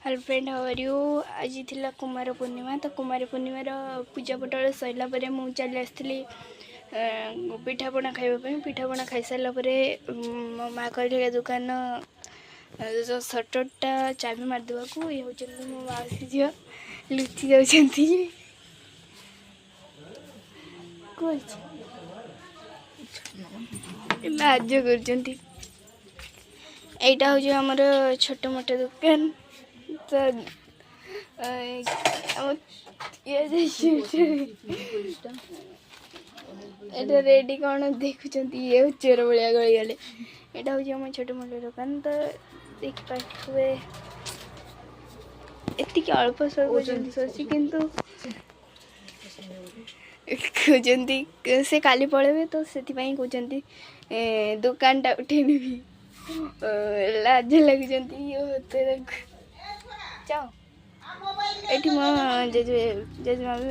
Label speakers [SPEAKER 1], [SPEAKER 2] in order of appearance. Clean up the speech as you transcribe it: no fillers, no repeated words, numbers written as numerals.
[SPEAKER 1] Hello friend, how are you. आज थिला कुमार पूर्णिमा। तो कुमार पूर्णिमार पूजा पटाल सरला मुझे चली आसती पिठापणा खावाई। पिठापणा खाई सारा मो माँ कहले दुकान जो सटरटा चाबी मारिदेवा को ये हूँ मो मौसी झी लुचि जाती लाज कर। यहाँ हूँ आमर छोट मोट दुकान। तो ये रेडी कौन देखुं ये चोर भाया गली गले। यहाँ हूँ आम छोट मोट दुकान। तो देखिए एति अल्प स्वल्प जिनस अच्छी किंतु कहते से काली पलैबे। तो से कहते दुकान टा उठे भी लाज लग जाओ ये मो जेजेमा